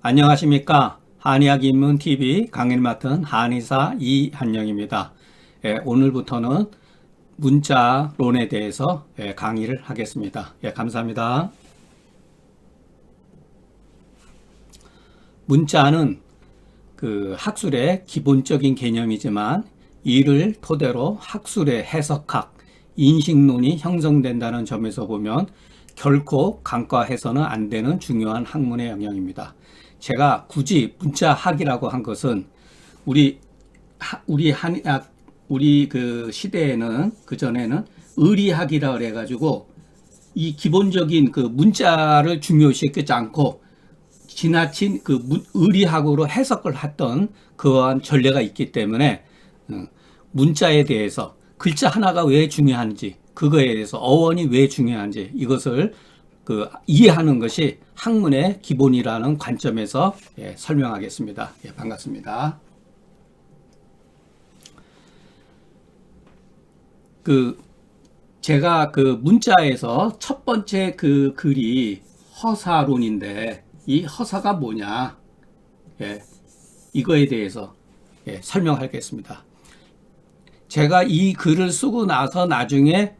안녕하십니까. 한의학 입문TV 강의를 맡은 한의사 이한영입니다. 오늘부터는 문자론에 대해서 강의를 하겠습니다. 감사합니다. 문자는 그 학술의 기본적인 개념이지만 이를 토대로 학술의 해석학, 인식론이 형성된다는 점에서 보면 결코 간과해서는 안 되는 중요한 학문의 영역입니다. 제가 굳이 문자학이라고 한 것은 우리 한의학, 우리 그 시대에는, 그전에는 의리학이라 그래가지고 이 기본적인 그 문자를 중요시하지 않고 지나친 그 의리학으로 해석을 했던 그러한 전례가 있기 때문에 문자에 대해서 글자 하나가 왜 중요한지, 그거에 대해서 어원이 왜 중요한지 이것을 이해하는 것이 학문의 기본이라는 관점에서 설명하겠습니다. 반갑습니다. 제가 문자에서 첫 번째 글이 허사론인데 이 허사가 뭐냐, 이거에 대해서 설명하겠습니다. 제가 이 글을 쓰고 나서 나중에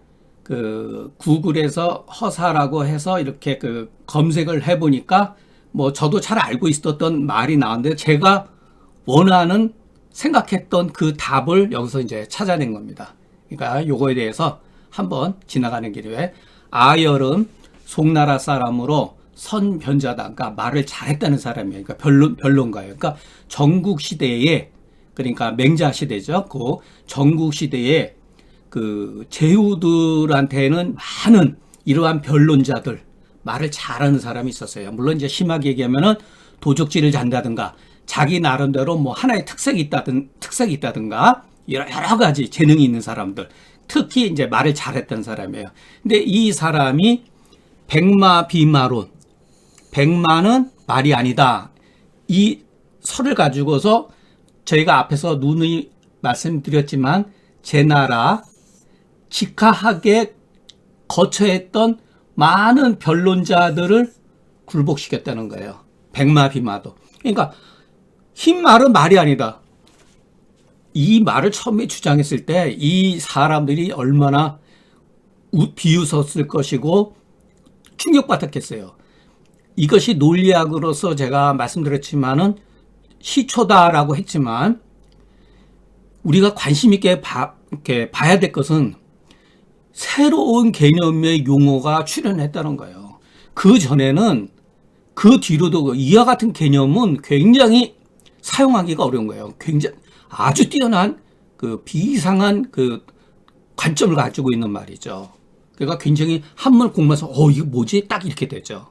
구글에서 허사라고 해서 이렇게 검색을 해보니까 뭐 저도 잘 알고 있었던 말이 나왔는데 제가 원하는 생각했던 그 답을 여기서 이제 찾아낸 겁니다. 그러니까 요거에 대해서 한번 지나가는 길에 아열은 송나라 사람으로 선변자다. 그러니까 말을 잘했다는 사람이에요. 그러니까 변론가예요. 그러니까 전국 시대에, 그러니까 맹자 시대죠. 그 전국 시대에 제후들한테는 많은 이러한 변론자들, 말을 잘하는 사람이 있었어요. 물론 이제 심하게 얘기하면은 도적질을 잔다든가 자기 나름대로 뭐 하나의 특색이 있다든가 여러 가지 재능이 있는 사람들, 특히 이제 말을 잘했던 사람이에요. 근데 이 사람이 백마 비마론, 백마는 말이 아니다, 이 설을 가지고서 저희가 앞에서 누누이 말씀드렸지만 제나라 직하하게 거처했던 많은 변론자들을 굴복시켰다는 거예요. 백마 비마도. 그러니까 흰 말은 말이 아니다, 이 말을 처음에 주장했을 때 이 사람들이 얼마나 비웃었을 것이고 충격받았겠어요. 이것이 논리학으로서 제가 말씀드렸지만은 시초다라고 했지만 우리가 관심 있게 봐야 될 것은 새로운 개념의 용어가 출현했다는 거예요. 그 전에는, 그 뒤로도 이와 같은 개념은 굉장히 사용하기가 어려운 거예요. 굉장히 아주 뛰어난 비이상한 관점을 가지고 있는 말이죠. 그러니까 굉장히 한물 공부해서 이거 뭐지? 딱 이렇게 되죠.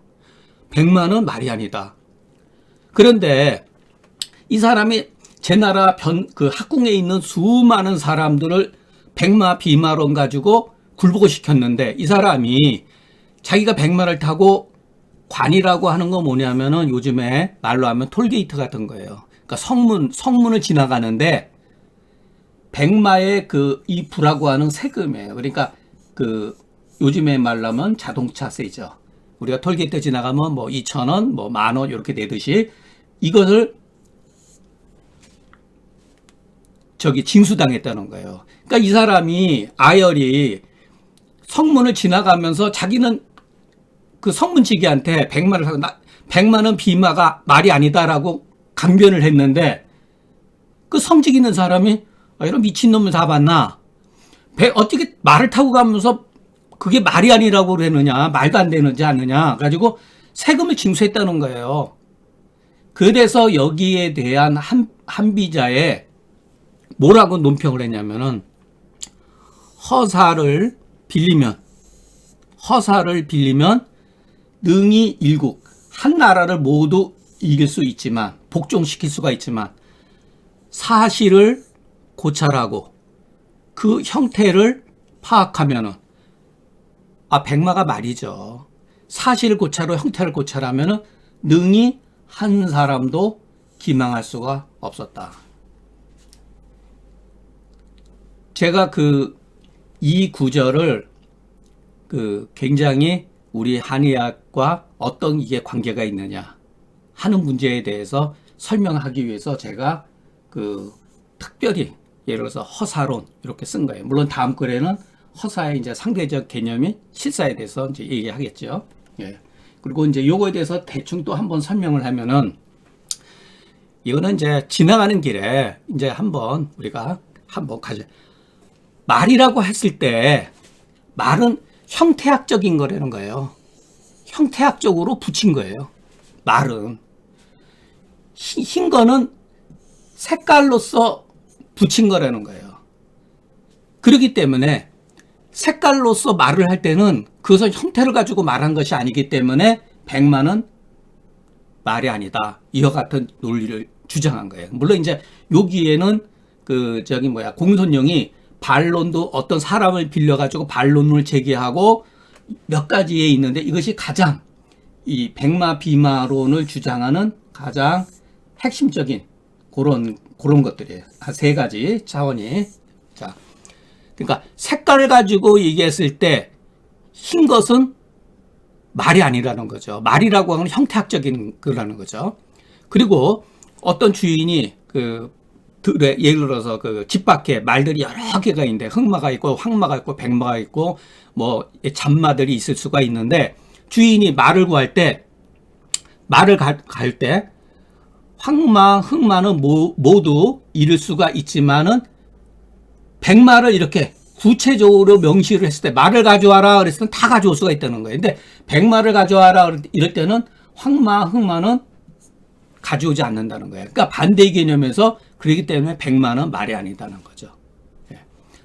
백마는 말이 아니다. 그런데 이 사람이 제나라 학궁에 있는 수많은 사람들을 백마 비마론 가지고 굴복을 시켰는데, 이 사람이 자기가 백마를 타고 관이라고 하는 건 뭐냐면은 요즘에 말로 하면 톨게이트 같은 거예요. 그러니까 성문을 지나가는데 백마의 이 부라고 하는 세금이에요. 그러니까 요즘에 말로 하면 자동차세죠. 우리가 톨게이트 지나가면 뭐 2,000원, 뭐 10,000원 이렇게 내듯이 이것을 징수당했다는 거예요. 그러니까 이 사람이, 아열이 성문을 지나가면서 자기는 성문지기한테 백마는 비마가 말이 아니다라고 강변을 했는데, 성직 있는 사람이 이런 미친놈을 다 봤나? 어떻게 말을 타고 가면서 그게 말이 아니라고 그러느냐, 말도 안 되는지 않느냐 가지고 세금을 징수했다는 거예요. 그래서 여기에 대한 한비자에 뭐라고 논평을 했냐면은 허사를 빌리면 능히 일국, 한 나라를 모두 이길 수 있지만, 복종시킬 수가 있지만 사실을 고찰하고 그 형태를 파악하면은, 백마가 말이죠. 사실을 고찰하고 형태를 고찰하면은 능히 한 사람도 기망할 수가 없었다. 제가 이 구절을 굉장히 우리 한의학과 어떤 이게 관계가 있느냐, 하는 문제에 대해서 설명하기 위해서 제가 그 특별히 예를 들어서 허사론 이렇게 쓴 거예요. 물론 다음 글에는 허사의 이제 상대적 개념인 실사에 대해서 이제 얘기하겠죠. 예. 그리고 이제 요거에 대해서 대충 또 한번 설명을 하면은 이거는 이제 지나가는 길에 이제 한번 우리가 한번 말이라고 했을 때 말은 형태학적인 거라는 거예요. 형태학적으로 붙인 거예요. 말은 흰 거는 색깔로서 붙인 거라는 거예요. 그렇기 때문에 색깔로서 말을 할 때는 그것은 형태를 가지고 말한 것이 아니기 때문에 백마는 말이 아니다. 이와 같은 논리를 주장한 거예요. 물론 이제 여기에는 공손령이 반론도 어떤 사람을 빌려가지고 반론을 제기하고 몇 가지에 있는데 이것이 가장 이 백마 비마론을 주장하는 가장 핵심적인 그런 것들이에요. 한 세 가지 차원이. 자, 그러니까 색깔을 가지고 얘기했을 때 흰 것은 말이 아니라는 거죠. 말이라고 하는 형태학적인 거라는 거죠. 그리고 어떤 주인이 예를 들어서 집 밖에 말들이 여러 개가 있는데 흑마가 있고 황마가 있고 백마가 있고 뭐 잡마들이 있을 수가 있는데 주인이 말을 구할 때 말을 갈 때 황마, 흑마는 모두 잃을 수가 있지만은 백마를 이렇게 구체적으로 명시를 했을 때 말을 가져와라 그랬을 때 다 가져올 수가 있다는 거예요. 근데 백마를 가져와라 이럴 때는 황마, 흑마는 가져오지 않는다는 거예요. 그러니까 반대 개념에서 그렇기 때문에 백마는 말이 아니다는 거죠. 예.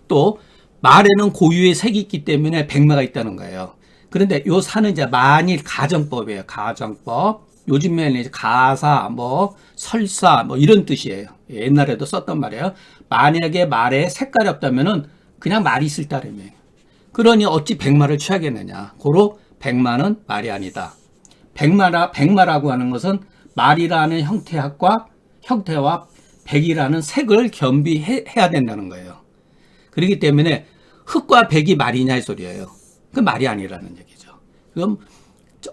또 말에는 고유의 색이 있기 때문에 백마가 있다는 거예요. 그런데 요 사는 이제 만일 가정법이에요. 가정법. 요즘에는 이제 가사, 설사, 이런 뜻이에요. 옛날에도 썼던 말이에요. 만약에 말에 색깔이 없다면은 그냥 말이 있을 따름이에요. 그러니 어찌 백마를 취하겠느냐. 고로 백마는 말이 아니다. 백마라고 하는 것은 말이라는 형태와 백이라는 색을 겸비해야 된다는 거예요. 그렇기 때문에 흑과 백이 말이냐 이 소리예요. 그 말이 아니라는 얘기죠. 그럼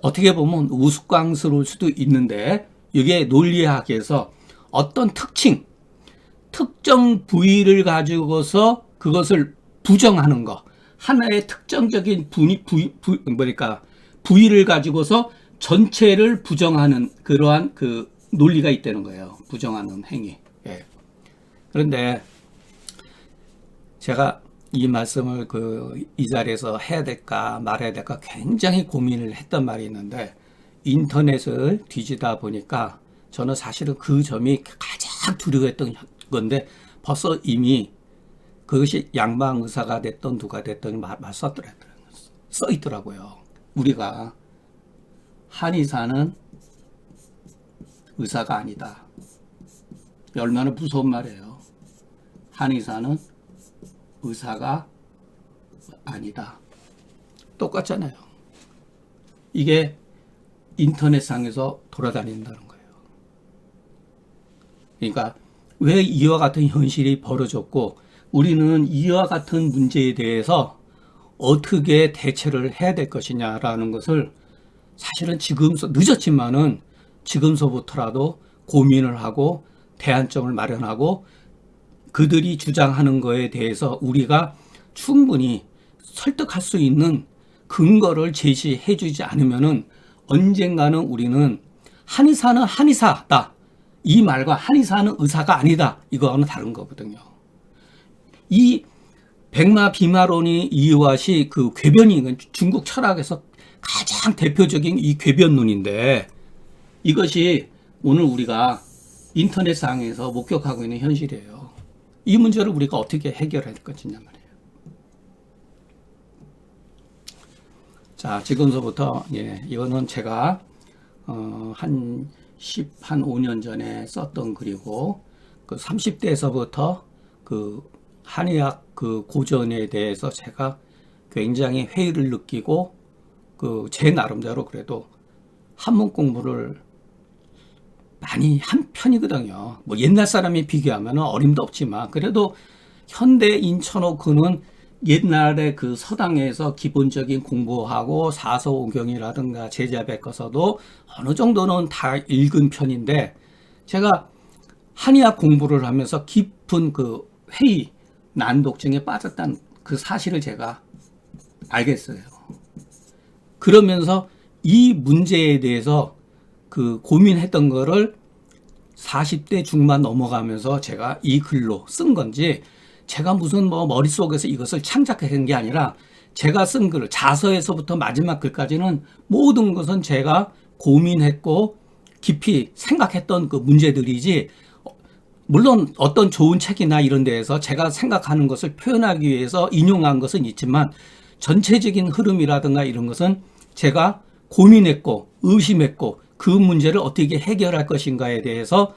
어떻게 보면 우스꽝스러울 수도 있는데 이게 논리학에서 어떤 특정 부위를 가지고서 그것을 부정하는 거, 하나의 특정적인 부위를 가지고서 전체를 부정하는 그러한 논리가 있다는 거예요. 부정하는 행위. 예. 그런데 제가 이 말씀을 이 자리에서 해야 될까 말해야 될까 굉장히 고민을 했던 말이 있는데 인터넷을 뒤지다 보니까 저는 사실은 그 점이 가장 두려워했던 건데 벌써 이미 그것이 양방 의사가 됐던 누가 됐던 써 있더라고요. 우리가 한의사는 의사가 아니다. 얼마나 무서운 말이에요. 한의사는 의사가 아니다. 똑같잖아요. 이게 인터넷상에서 돌아다닌다는 거예요. 그러니까 왜 이와 같은 현실이 벌어졌고 우리는 이와 같은 문제에 대해서 어떻게 대처를 해야 될 것이냐라는 것을 사실은 늦었지만은 지금서부터라도 고민을 하고 대안점을 마련하고 그들이 주장하는 거에 대해서 우리가 충분히 설득할 수 있는 근거를 제시해 주지 않으면은 언젠가는 우리는 한의사는 한의사다. 이 말과 한의사는 의사가 아니다. 이거와는 다른 거거든요. 이 백마 비마론이 이유와시 궤변이 중국 철학에서 가장 대표적인 이 궤변론인데 이것이 오늘 우리가 인터넷상에서 목격하고 있는 현실이에요. 이 문제를 우리가 어떻게 해결해야 될 것이냐 말이에요. 자, 지금서부터 이거는 제가 한 5년 전에 썼던 글이고 30대에서부터 한의학 고전에 대해서 제가 굉장히 회의를 느끼고 제 나름대로 그래도 한문 공부를 많이 한 편이거든요. 옛날 사람이 비교하면 어림도 없지만 그래도 현대인 쳐놓고는 옛날에 그 서당에서 기본적인 공부하고 사서오경이라든가 제자백과서도 어느 정도는 다 읽은 편인데, 제가 한의학 공부를 하면서 깊은 그 회의, 난독증에 빠졌다는 그 사실을 제가 알겠어요. 그러면서 이 문제에 대해서 그 고민했던 거를 40대 중반 넘어가면서 제가 이 글로 쓴 건지, 제가 무슨 뭐 머릿속에서 이것을 창작한 게 아니라 제가 쓴 글, 자서에서부터 마지막 글까지는 모든 것은 제가 고민했고 깊이 생각했던 그 문제들이지, 물론 어떤 좋은 책이나 이런 데에서 제가 생각하는 것을 표현하기 위해서 인용한 것은 있지만, 전체적인 흐름이라든가 이런 것은 제가 고민했고 의심했고 그 문제를 어떻게 해결할 것인가에 대해서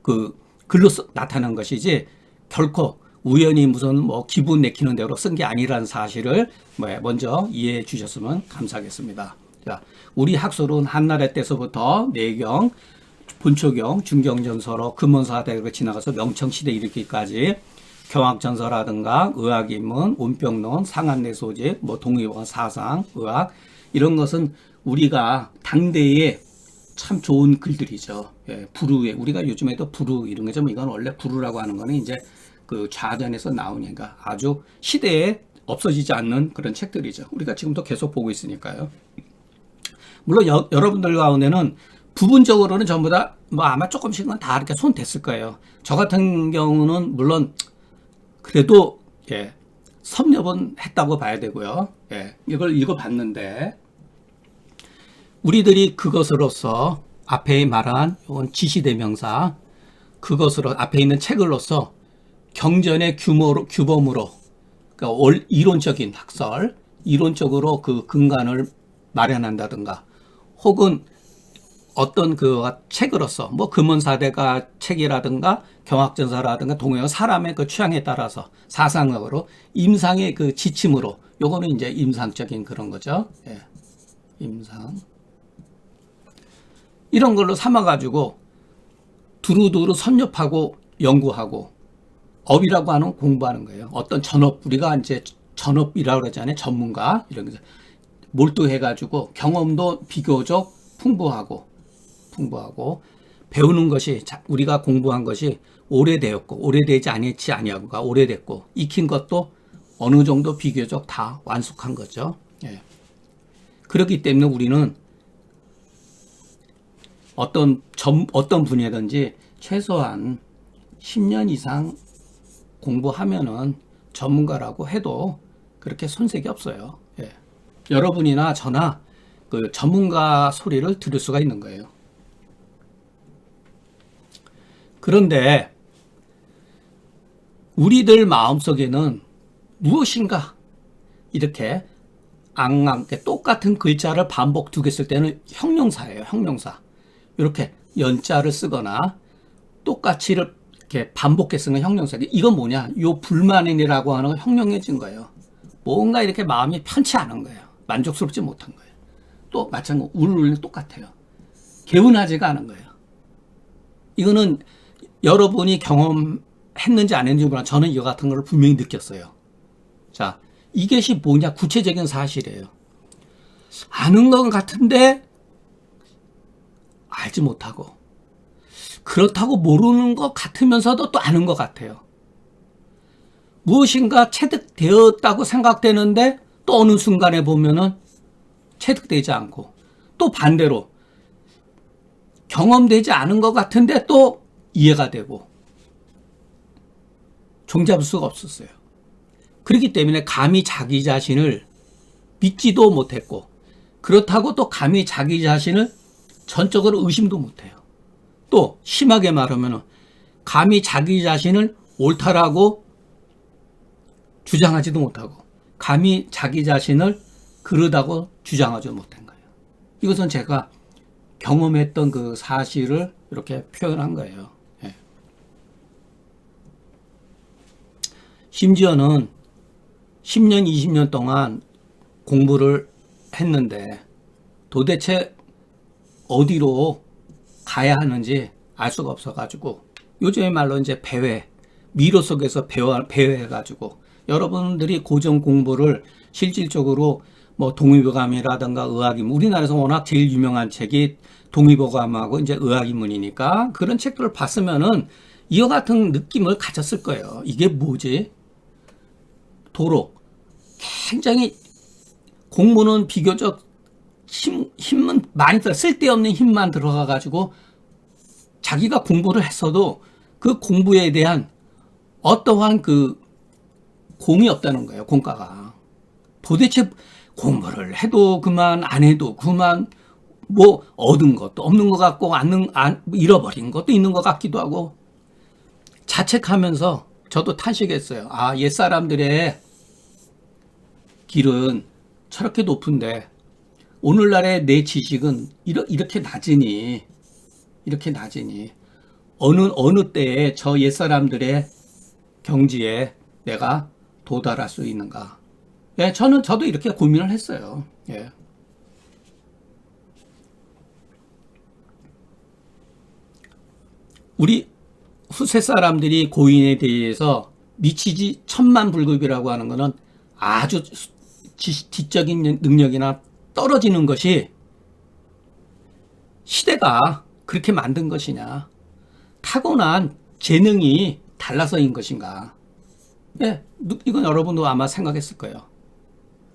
그 글로 나타난 것이지, 결코 우연히 무슨 뭐 기분 내키는 대로 쓴 게 아니라는 사실을 먼저 이해해 주셨으면 감사하겠습니다. 자, 우리 학술은 한나라 때서부터 내경, 본초경, 중경전서로 금원사대로 지나가서 명청시대 이르기까지 경학전서라든가 의학인문, 온병론, 상한내소집, 뭐 동의원 사상, 의학, 이런 것은 우리가 당대에 참 좋은 글들이죠. 예, 부르에, 우리가 요즘에도 부르 이런 거죠. 이건 원래 부르라고 하는 거는 이제 그 좌전에서 나오니까 아주 시대에 없어지지 않는 그런 책들이죠. 우리가 지금도 계속 보고 있으니까요. 물론 여러분들 가운데는 부분적으로는 전부 다 뭐 아마 조금씩은 다 이렇게 손 댔을 거예요. 저 같은 경우는 물론 그래도 예, 섭렵은 했다고 봐야 되고요. 예, 이걸 읽어봤는데, 우리들이 그것으로서 앞에 말한 이건 지시대명사, 그것으로 앞에 있는 책을로서 경전의 규범으로, 그러니까 이론적인 학설, 이론적으로 그 근간을 마련한다든가, 혹은 어떤 그 책으로서 뭐 금원사대가 책이라든가 경학전서라든가 동의어 사람의 그 취향에 따라서 사상적으로 임상의 그 지침으로, 요거는 이제 임상적인 그런 거죠. 예. 임상. 이런 걸로 삼아가지고 두루두루 섭렵하고 연구하고 업이라고 하는 공부하는 거예요. 어떤 전업, 우리가 이제 전업이라고 그러잖아요. 전문가. 이런 거 몰두해가지고 경험도 비교적 풍부하고 배우는 것이, 우리가 공부한 것이 오래되었고 오래되지 아니하고가 오래됐고 익힌 것도 어느 정도 비교적 다 완숙한 거죠. 예. 그렇기 때문에 우리는 어떤 분야든지 최소한 10년 이상 공부하면은 전문가라고 해도 그렇게 손색이 없어요. 예. 여러분이나 저나 그 전문가 소리를 들을 수가 있는 거예요. 그런데 우리들 마음속에는 무엇인가 이렇게 똑같은 글자를 반복 두개 쓸 때는 형용사예요. 형용사. 이렇게 연자를 쓰거나 똑같이 이렇게 반복해 쓰는 형용사. 이건 뭐냐? 요 불만이라고 하는 건 형용해진 거예요. 뭔가 이렇게 마음이 편치 않은 거예요. 만족스럽지 못한 거예요. 또 마찬가지로 울는 똑같아요. 개운하지가 않은 거예요. 이거는 여러분이 경험했는지 안 했는지 몰라. 저는 이거 같은 걸 분명히 느꼈어요. 자, 이것이 뭐냐? 구체적인 사실이에요. 아는 것 같은데 알지 못하고, 그렇다고 모르는 것 같으면서도 또 아는 것 같아요. 무엇인가 체득되었다고 생각되는데 또 어느 순간에 보면은 체득되지 않고, 또 반대로 경험되지 않은 것 같은데 또 이해가 되고, 종잡을 수가 없었어요. 그렇기 때문에 감히 자기 자신을 믿지도 못했고, 그렇다고 또 감히 자기 자신을 전적으로 의심도 못해요. 또 심하게 말하면 감히 자기 자신을 옳다라고 주장하지도 못하고, 감히 자기 자신을 그러다고 주장하지 못한 거예요. 이것은 제가 경험했던 그 사실을 이렇게 표현한 거예요. 예. 심지어는 10년, 20년 동안 공부를 했는데 도대체 어디로 가야 하는지 알 수가 없어가지고, 요즘의 말로 이제 배회, 미로 속에서 배회해가지고 여러분들이 고전 공부를 실질적으로 뭐 동의보감이라든가 의학인문, 우리나라에서 워낙 제일 유명한 책이 동의보감하고 이제 의학인문이니까 그런 책들을 봤으면은 이와 같은 느낌을 가졌을 거예요. 이게 뭐지? 도로. 굉장히 공부는 비교적 힘은 많이 쓸데없는 힘만 들어가가지고 자기가 공부를 했어도 그 공부에 대한 어떠한 그 공이 없다는 거예요. 공과가. 도대체 공부를 해도 그만, 안 해도 그만, 뭐 얻은 것도 없는 것 같고 잃어버린 것도 있는 것 같기도 하고, 자책하면서 저도 탄식했어요. 아, 옛사람들의 길은 저렇게 높은데 오늘날의 내 지식은 이렇게 낮으니 어느 때에 저 옛사람들의 경지에 내가 도달할 수 있는가. 예, 저도 이렇게 고민을 했어요. 예. 우리 후세 사람들이 고인에 대해서 미치지 천만불급이라고 하는 것은 아주 지적인 능력이나 떨어지는 것이 시대가 그렇게 만든 것이냐, 타고난 재능이 달라서인 것인가. 예, 이건 여러분도 아마 생각했을 거예요.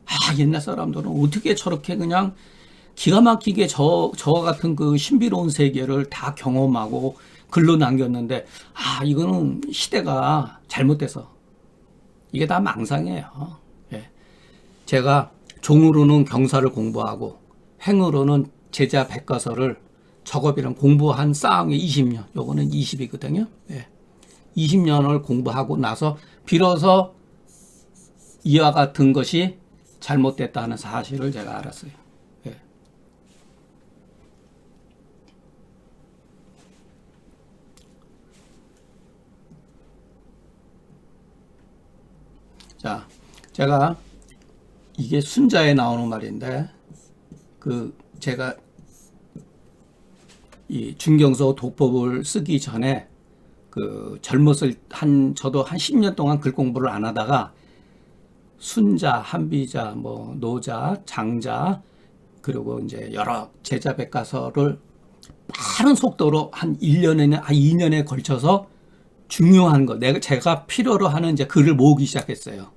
아, 옛날 사람들은 어떻게 저렇게 그냥 기가 막히게 저와 같은 그 신비로운 세계를 다 경험하고 글로 남겼는데, 아, 이거는 시대가 잘못돼서 이게 다 망상이에요. 예. 제가 종으로는 경사를 공부하고 행으로는 제자 백과서를 작업이랑 공부한 쌓은 게 20년, 요거는 20이거든요. 예. 20년을 공부하고 나서 비로소 이와 같은 것이 잘못됐다는 사실을 제가 알았어요. 예. 자, 제가 이게 순자에 나오는 말인데, 제가 이 준경서 독법을 쓰기 전에 저도 한 10년 동안 글 공부를 안 하다가 순자, 한비자, 뭐 노자, 장자, 그리고 이제 여러 제자 백과서를 빠른 속도로 한 2년에 걸쳐서 중요한 거, 제가 필요로 하는 이제 글을 모으기 시작했어요.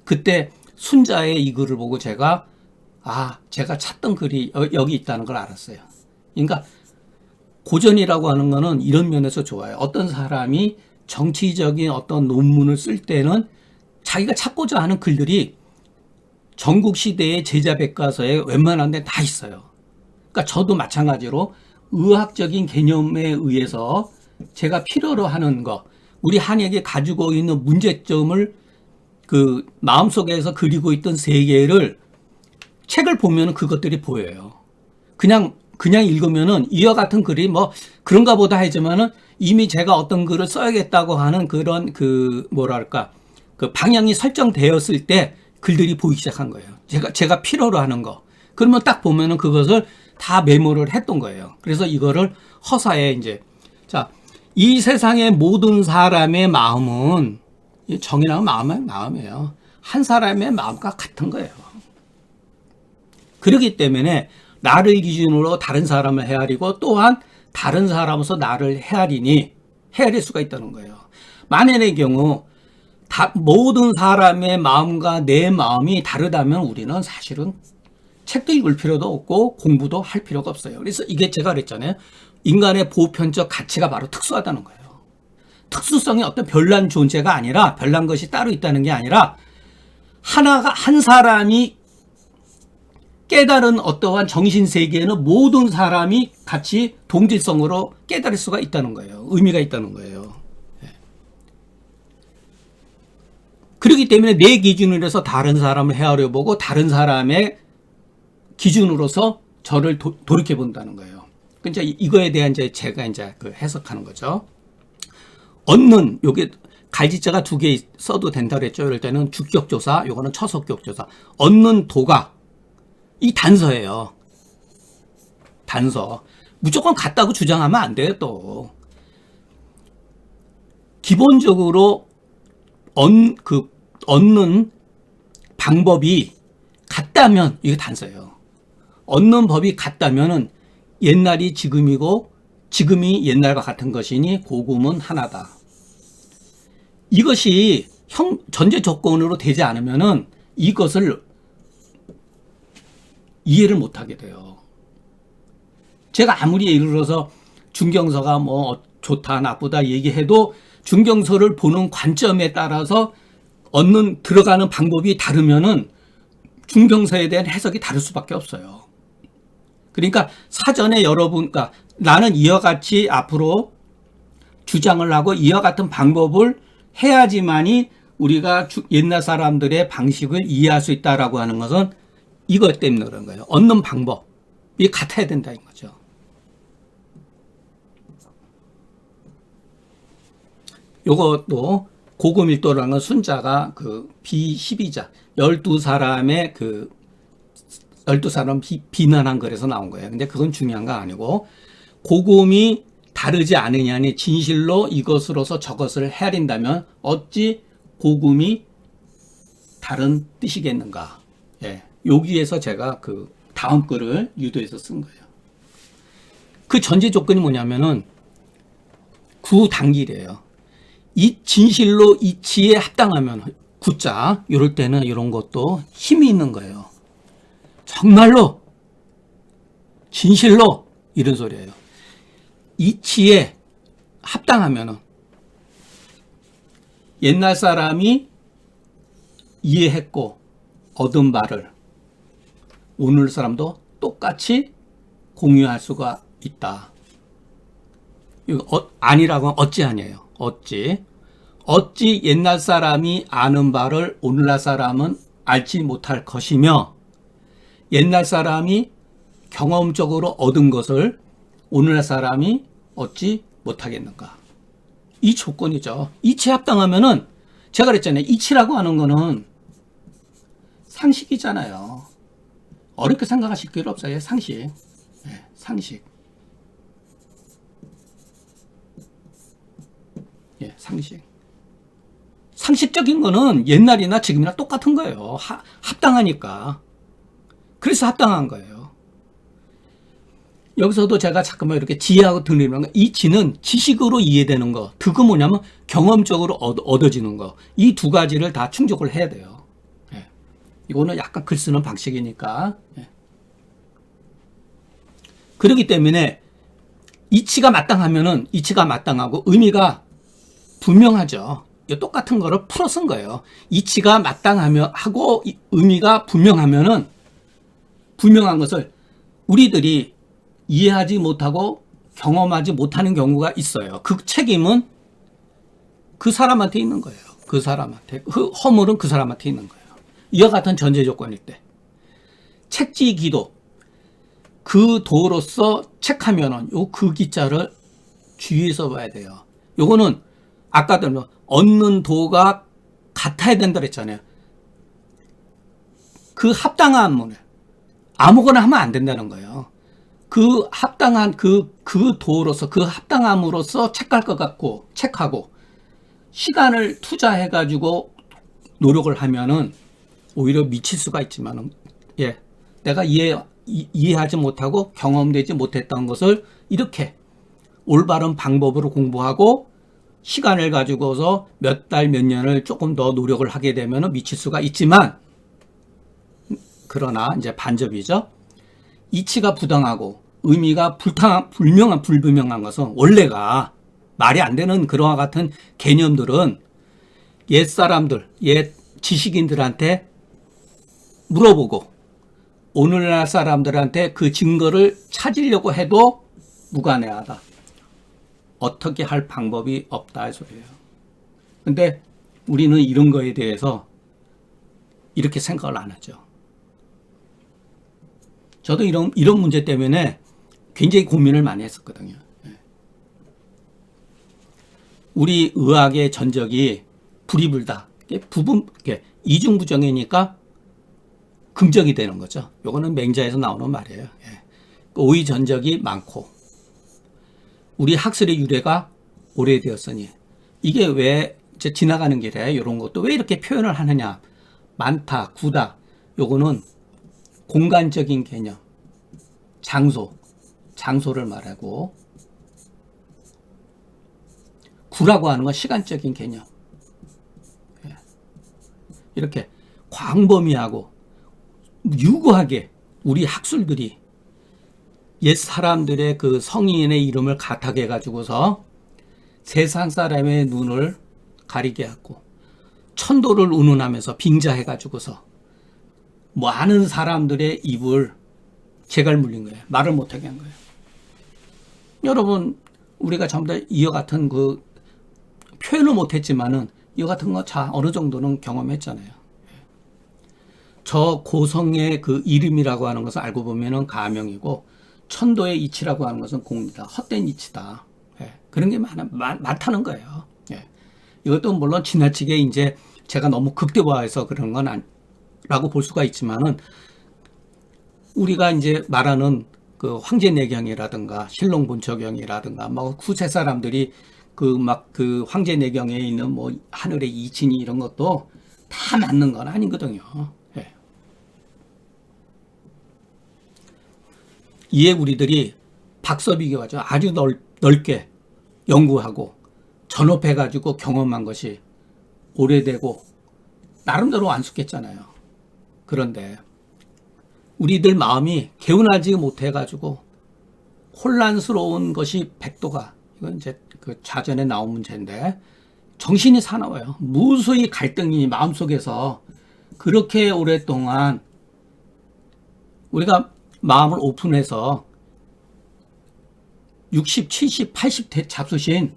그때 순자의 이 글을 보고 제가 찾던 글이 여기 있다는 걸 알았어요. 그러니까 고전이라고 하는 거는 이런 면에서 좋아요. 어떤 사람이 정치적인 어떤 논문을 쓸 때는 자기가 찾고자 하는 글들이 전국 시대의 제자 백과서에 웬만한 데 다 있어요. 그러니까 저도 마찬가지로 의학적인 개념에 의해서 제가 필요로 하는 거, 우리 한약이 가지고 있는 문제점을 마음속에서 그리고 있던 세계를 책을 보면 그것들이 보여요. 그냥 읽으면은 이와 같은 글이 뭐 그런가 보다 하지만은 이미 제가 어떤 글을 써야겠다고 하는 그런 방향이 설정되었을 때 글들이 보이기 시작한 거예요. 제가 필요로 하는 거. 그러면 딱 보면은 그것을 다 메모를 했던 거예요. 그래서 이거를 허사에 이 세상의 모든 사람의 마음은, 정의라면 마음이에요. 한 사람의 마음과 같은 거예요. 그렇기 때문에 나를 기준으로 다른 사람을 헤아리고 또한 다른 사람으로서 나를 헤아릴 수가 있다는 거예요. 만연의 경우 모든 사람의 마음과 내 마음이 다르다면 우리는 사실은 책도 읽을 필요도 없고 공부도 할 필요가 없어요. 그래서 이게 제가 그랬잖아요. 인간의 보편적 가치가 바로 특수하다는 거예요. 특수성이 어떤 별난 존재가 아니라, 별난 것이 따로 있다는 게 아니라, 한 사람이 깨달은 어떠한 정신세계에는 모든 사람이 같이 동질성으로 깨달을 수가 있다는 거예요. 의미가 있다는 거예요. 그렇기 때문에 내 기준으로 해서 다른 사람을 헤아려보고 다른 사람의 기준으로서 저를 돌이켜 본다는 거예요. 그러니까 이거에 대한 제가 해석하는 거죠. 얻는, 요게 갈지자가 2개 써도 된다 그랬죠. 이럴 때는 주격조사, 요거는 처속격조사. 얻는 도가 이 단서예요. 단서. 무조건 같다고 주장하면 안 돼요, 또. 기본적으로 얻는 방법이 같다면 이게 단서예요. 얻는 법이 같다면은 옛날이 지금이고 지금이 옛날과 같은 것이니 고금은 하나다. 이것이 전제 조건으로 되지 않으면은 이것을 이해를 못하게 돼요. 제가 아무리 예를 들어서 중경서가 뭐 좋다 나쁘다 얘기해도 중경서를 보는 관점에 따라서 얻는 들어가는 방법이 다르면은 중경서에 대한 해석이 다를 수밖에 없어요. 그러니까 사전에 여러분, 그러니까 나는 이와 같이 앞으로 주장을 하고 이와 같은 방법을 해야지만이 우리가 옛날 사람들의 방식을 이해할 수 있다라고 하는 것은 이것 때문에 그런 거예요. 얻는 방법이 같아야 된다는 거죠. 요것도 고금일도라는 건 순자가 그 비12자 12사람의 그 12사람 비난한 글에서 나온 거예요. 근데 그건 중요한 거 아니고 고금이 다르지 않으냐니 진실로 이것으로서 저것을 헤아린다면 어찌 고금이 다른 뜻이겠는가. 예. 여기에서 제가 그 다음 글을 유도해서 쓴 거예요. 그 전제 조건이 뭐냐면은 구당길이에요. 이 진실로 이치에 합당하면 구자 이럴 때는 이런 것도 힘이 있는 거예요. 정말로 진실로 이런 소리예요. 이치에 합당하면은 옛날 사람이 이해했고 얻은 바를 오늘 사람도 똑같이 공유할 수가 있다. 이거 아니라고 하면 어찌 아니에요. 어찌 옛날 사람이 아는 바를 오늘날 사람은 알지 못할 것이며 옛날 사람이 경험적으로 얻은 것을 오늘날 사람이 얻지 못하겠는가. 이 조건이죠. 이치에 합당하면은 제가 그랬잖아요. 이치라고 하는 거는 상식이잖아요. 어렵게 생각하실 필요 없어요. 상식. 네, 상식. 예, 상식. 상식적인 거는 옛날이나 지금이나 똑같은 거예요. 합당하니까. 그래서 합당한 거예요. 여기서도 제가 잠깐만 이렇게 지하고 드리는 거, 이 지는 지식으로 이해되는 거, 득은 뭐냐면 경험적으로 얻어지는 거, 이 두 가지를 다 충족을 해야 돼요. 예. 이거는 약간 글 쓰는 방식이니까. 예. 그렇기 때문에 이치가 마땅하면은 이치가 마땅하고 의미가 분명하죠. 똑같은 거를 풀어 쓴 거예요. 이치가 마땅하며 하고 의미가 분명하면은 분명한 것을 우리들이 이해하지 못하고 경험하지 못하는 경우가 있어요. 그 책임은 그 사람한테 있는 거예요. 그 사람한테. 그 허물은 그 사람한테 있는 거예요. 이와 같은 전제 조건일 때. 책지 기도. 그 도로서 책하면은 요 그 기자를 주의해서 봐야 돼요. 요거는 아까도 뭐 얻는 도가 같아야 된다 그랬잖아요. 그 합당한 문을 아무거나 하면 안 된다는 거예요. 그 합당한 그 도로서 그 합당함으로써 책할 것 같고 책하고 시간을 투자해가지고 노력을 하면은 오히려 미칠 수가 있지만은 예 내가 이해하지 못하고 경험되지 못했던 것을 이렇게 올바른 방법으로 공부하고 시간을 가지고서 몇 달, 몇 년을 조금 더 노력을 하게 되면 미칠 수가 있지만, 그러나 이제 반접이죠. 이치가 부당하고 의미가 불분명한 것은 원래가 말이 안 되는 그와 같은 개념들은 옛 사람들, 옛 지식인들한테 물어보고 오늘날 사람들한테 그 증거를 찾으려고 해도 무관해하다. 어떻게 할 방법이 없다 이 소리예요. 근데 우리는 이런 거에 대해서 이렇게 생각을 안 하죠. 저도 이런 문제 때문에 굉장히 고민을 많이 했었거든요. 우리 의학의 전적이 불이 불다. 이중부정이니까 긍정이 되는 거죠. 요거는 맹자에서 나오는 말이에요. 오의 전적이 많고 우리 학설의 유래가 오래되었으니 이게 왜 이제 지나가는 길에 이런 것도 왜 이렇게 표현을 하느냐. 많다, 구다. 요거는 공간적인 개념, 장소를 말하고, 구라고 하는 건 시간적인 개념. 이렇게 광범위하고 유구하게 우리 학술들이 옛 사람들의 그 성인의 이름을 가탁해 가지고서 세상 사람의 눈을 가리게 하고 천도를 운운하면서 빙자해 가지고서 많은 사람들의 입을 재갈 물린 거예요. 말을 못하게 한 거예요. 여러분, 우리가 전부 다 이와 같은 그 표현을 못했지만은 이와 같은 거 어느 정도는 경험했잖아요. 저 고성의 그 이름이라고 하는 것을 알고 보면은 가명이고, 천도의 이치라고 하는 것은 공이다. 헛된 이치다. 그런 게 많다는 거예요. 이것도 물론 지나치게 이제 제가 너무 극대화해서 그런 건 라고 볼 수가 있지만은, 우리가 이제 말하는 그 황제내경이라든가 신롱본초경이라든가 뭐 구세 사람들이 그 황제내경에 있는 뭐 하늘의 이치니 이런 것도 다 맞는 건 아니거든요. 이에 우리들이 박서비교가 아주 넓게 연구하고 전업해가지고 경험한 것이 오래되고 나름대로 완숙했잖아요. 그런데 우리들 마음이 개운하지 못해가지고 혼란스러운 것이 백도가, 이건 이제 그 자전에 나온 문제인데, 정신이 사나워요. 무수히 갈등이 마음속에서 그렇게 오랫동안 우리가 마음을 오픈해서 60, 70, 80대 잡수신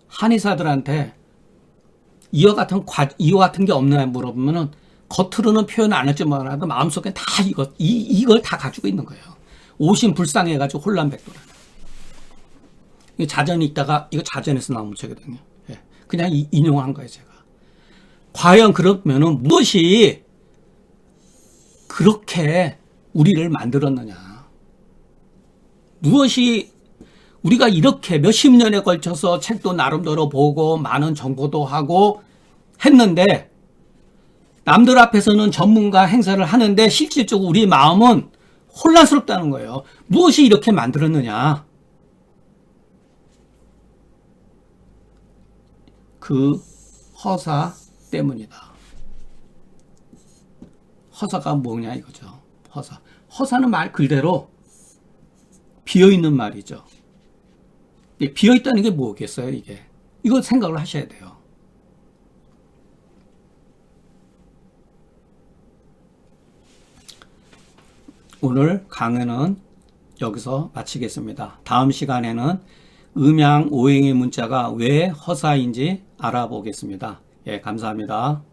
한의사들한테 이와 같은 게 없나 물어보면은 겉으로는 표현 안 했지만 마음속에 다 이걸 다 가지고 있는 거예요. 오심불상해가지고 혼란백도라. 이 자전이 있다가, 이거 자전에서 나온 문제거든요. 그냥 인용한 거예요, 제가. 과연 그러면은 무엇이 그렇게 우리를 만들었느냐. 무엇이 우리가 이렇게 몇십 년에 걸쳐서 책도 나름대로 보고 많은 정보도 하고 했는데, 남들 앞에서는 전문가 행사를 하는데 실질적으로 우리 마음은 혼란스럽다는 거예요. 무엇이 이렇게 만들었느냐. 그 허사 때문이다. 허사가 뭐냐 이거죠. 허사는 말 그대로 비어있는 말이죠. 비어있다는 게 뭐겠어요, 이게? 이거 생각을 하셔야 돼요. 오늘 강의는 여기서 마치겠습니다. 다음 시간에는 음양 오행의 문자가 왜 허사인지 알아보겠습니다. 예, 감사합니다.